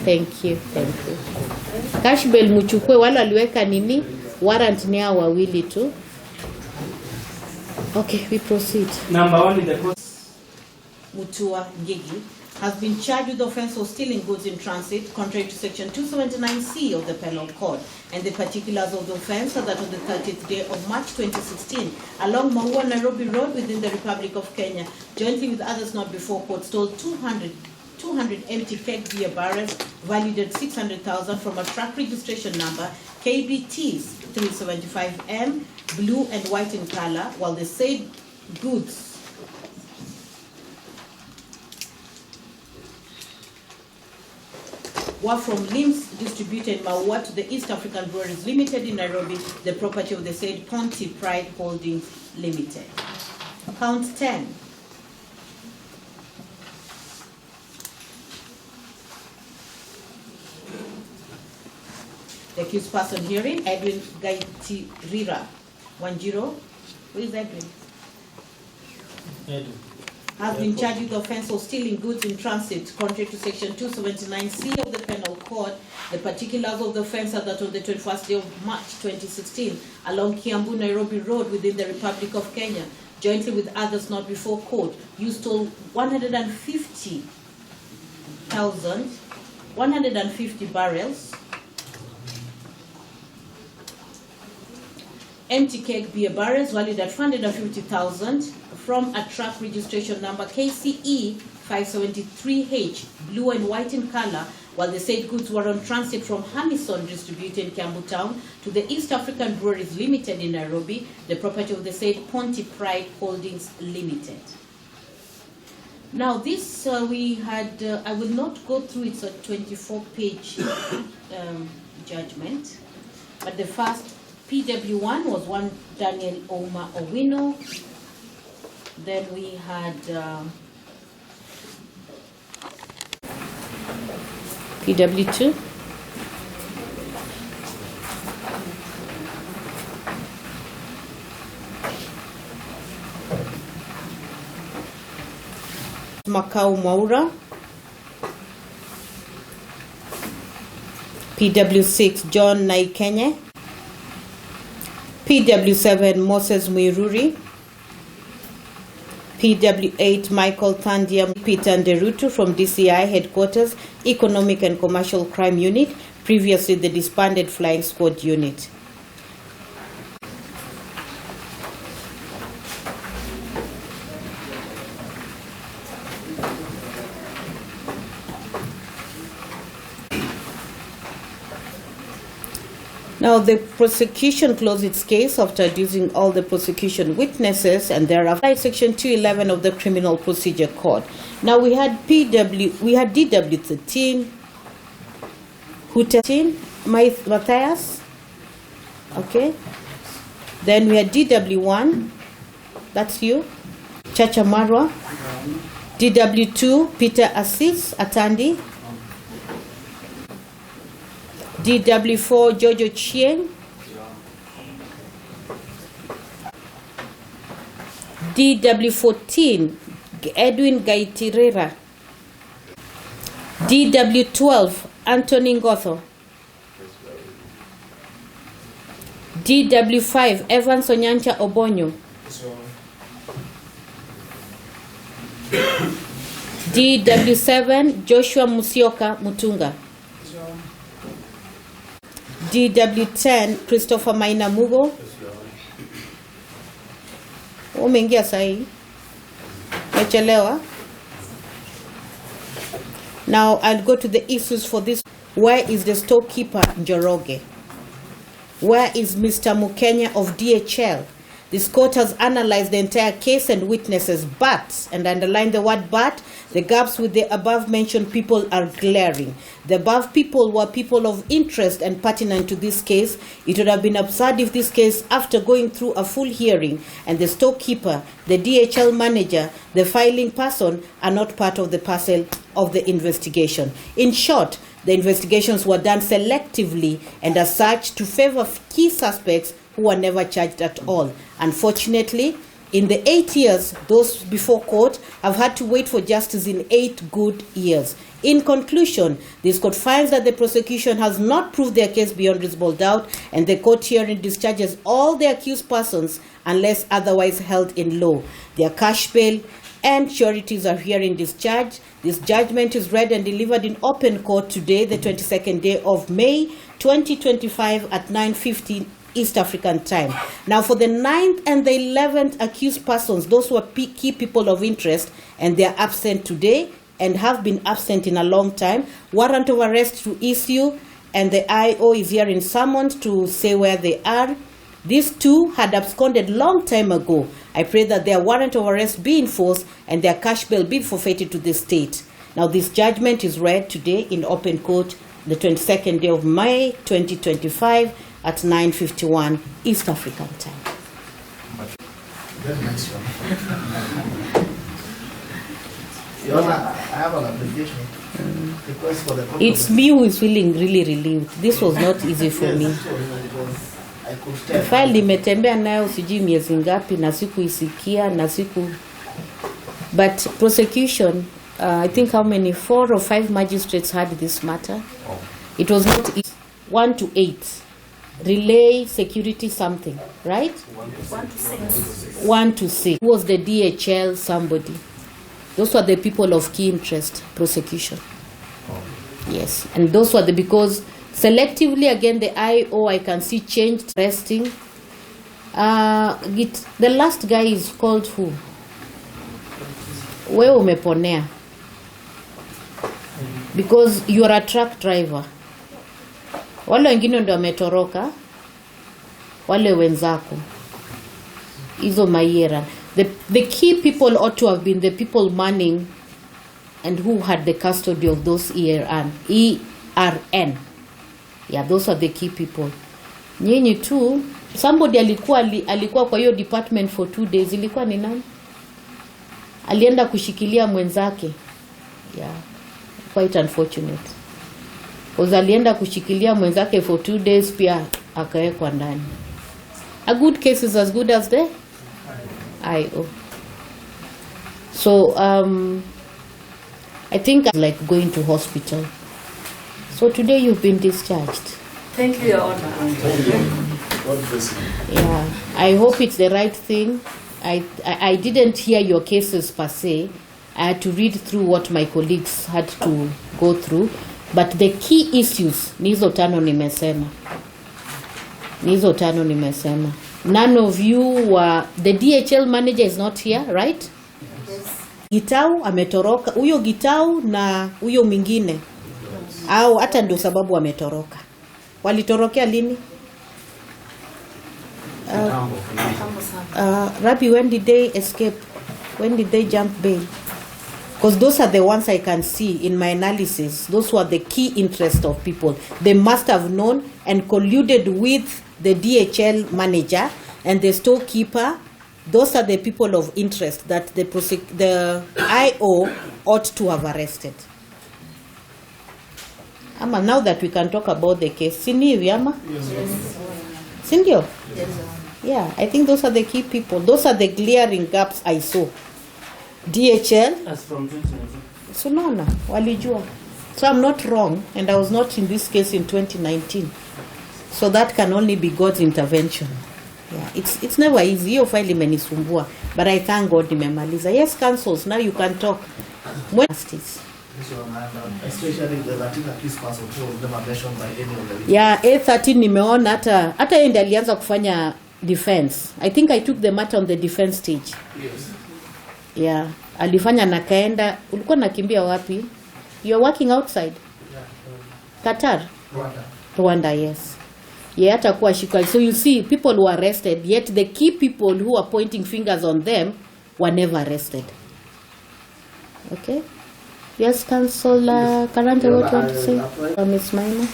Thank you. Cash bail muchukue, wala aliweka nini? Warrant ni hao wawili tu. Okay, we proceed. Number 1 in the court. Mutua Ngigi has been charged with the offense of stealing goods in transit, contrary to Section 279C of the Penal Code, and the particulars of the offense are that on the 30th day of March 2016, along Maua Nairobi Road within the Republic of Kenya, jointly with others not before court, stole 200 empty keg beer barrels valued at 600,000 from a truck registration number KBTs 375M, blue and white in color, while the said goods were from Limbs distributed Maua to the East African Breweries Limited in Nairobi, the property of the said Ponty Pride Holdings Limited. Count 10. The accused person hearing, Edwin Gaitirira, 10. Who is Edwin? Edwin. Has been charged with the offense of stealing goods in transit, contrary to Section 279C of the Penal Code. The particulars of the offense are that on the 21st day of March 2016, along Kiambu Nairobi Road within the Republic of Kenya, jointly with others not before court, you stole 150 barrels, empty keg beer barrels valued at 450,000 from a truck registration number KCE 573H, blue and white in color, while the said goods were on transit from Hamison distributed in Kiambu Town to the East African Breweries Limited in Nairobi, the property of the said Ponty Pride Holdings Limited. Now this we had, I will not go through, it's a 24-page judgment, but the first PW1 was one Daniel Oma Owino. Then we had PW2. Makau Maura. PW6 John Naikenye. PW7 Moses Mwiruri. PW8 Michael Thandia Peter Nderutu from DCI Headquarters, Economic and Commercial Crime Unit, previously the disbanded Flying Squad Unit. Now, the prosecution closed its case after adducing all the prosecution witnesses, and thereafter, Section 211 of the Criminal Procedure Code. Now, we had DW13, Hutin, Matthias, okay. Then we had DW1, that's you, Chacha Marwa. DW2, Peter Assis Atandi. DW4, Jojo Chieng. DW14, Edwin Gaitirira. DW12, Anthony Ngotho. DW5, Evans Onyancha Obonyo. DW7, Joshua Musioka Mutunga. DW10, Christopher Maina Mugo. Umeingia sahi. Mechelewa. Now I'll go to the issues for this. Where is the storekeeper Njoroge? Where is Mr. Mukenya of DHL? This court has analyzed the entire case and witnesses, but, and underline the word but, the gaps with the above-mentioned people are glaring. The above people were people of interest and pertinent to this case. It would have been absurd if this case, after going through a full hearing, and the storekeeper, the DHL manager, the filing person, are not part of the parcel of the investigation. In short, the investigations were done selectively and as such to favor key suspects who were never charged at all. Unfortunately, In the 8 years, those before court have had to wait for justice in 8 good years. In conclusion, this court finds that the prosecution has not proved their case beyond reasonable doubt, and the court herein discharges all the accused persons unless otherwise held in law. Their cash bail and sureties are herein discharged. This judgment is read and delivered in open court today, the 22nd day of May 2025 at 9:15 East African time. Now, for the 9th and the 11th accused persons, those who are key people of interest, and they are absent today and have been absent in a long time, warrant of arrest to issue, and the IO is here in summoned to say where they are. These two had absconded long time ago. I pray that their warrant of arrest be enforced and their cash bail be forfeited to the state. Now, this judgment is read today in open court, the 22nd day of May 2025 at 9:51 East African time. Very nice one. Your Honor, I have an application. Request for the court. It's me who is feeling really relieved. This was not easy for me. I could tell. File nimetembea nayo sijui miezi ngapi na sikuisikia na siku. But prosecution, I think how many, 4 or 5 magistrates had this matter. It was not 1 to 8. Relay security something, right? 1 to 6. 1 to 6. Who was the DHL somebody? Those were the people of key interest prosecution. Yes, and those were because selectively again the IO I can see changed resting. The last guy is called who? Wewe umeponea. Because you are a truck driver. Wale wengine ndio wametoroka, wale wenzako. Hizo mayera. The key people ought to have been the people manning and who had the custody of those ERN. Yeah, those are the key people. Nyinyi tu, somebody alikuwa kwa hiyo department for 2 days. Ilikuwa ni nani? Alienda kushikilia mwenzake. Yeah, quite unfortunate. Because alienda kushikilia mwenzake for 2 days pia akawekwa ndani. A good case is as good as the IO. So I think I like going to hospital. So today you've been discharged. Thank you, Your Honor. God bless you. Yeah, I hope it's the right thing. I didn't hear your cases per se. I had to read through what my colleagues had to go through. But the key issues, nizo tano nimesema. None of you were, the DHL manager is not here, right? Yes. Gitau ametoroka, huyo Gitau na huyo mwingine. Au hata ndio sababu wametoroka. Walitorokea lini? Rabbi, when did they escape? When did they jump bail? Because those are the ones I can see in my analysis. Those were the key interest of people. They must have known and colluded with the DHL manager and the storekeeper. Those are the people of interest that the IO ought to have arrested. Ama, now that we can talk about the case. Sini ama? Yes. Sindio? Yes. Yeah, I think those are the key people. Those are the glaring gaps I saw. DHL. As from 2019. So no, walijua. So I'm not wrong, and I was not in this case in 2019. So that can only be God's intervention. Yeah, it's never easy. Hiyo file imenisumbua, but I thank God nimemaliza. Yes, councils, now you can talk. When justice. Especially the Latin accused person who was never mentioned by any of the witnesses. Yeah, A13 nimeona hata yeye ndiye alianza kufanya defense. I think I took the matter on the defense stage. Yes. Yeah, alifanya na kaenda. Ulikuwa nakimbia wapi? You're working outside? Qatar? Rwanda, yes. Yeah, atakuwa shikwa. So you see, people were arrested, yet the key people who are pointing fingers on them were never arrested. Okay? Yes, Councillor Karanja, what you want to say? Ms. Maina?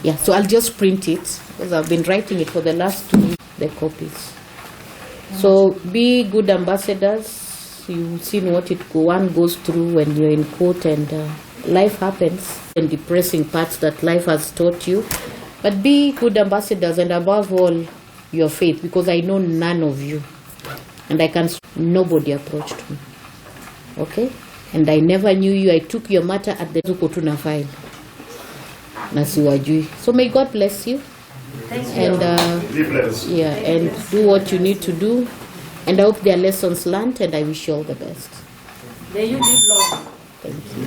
Yeah, so I'll just print it, because I've been writing it for the last 2 weeks, the copies. So be good ambassadors. You've seen what one goes through when you're in court, and life happens, and depressing parts that life has taught you. But be good ambassadors, and above all, your faith, because I know none of you. And nobody approached me. Okay? And I never knew you. I took your matter at the Zukotuna file. Nasiwajui. So may God bless you. And yeah, and do what you need to do. And I hope there are lessons learned, and I wish you all the best. May you live long. Thank you.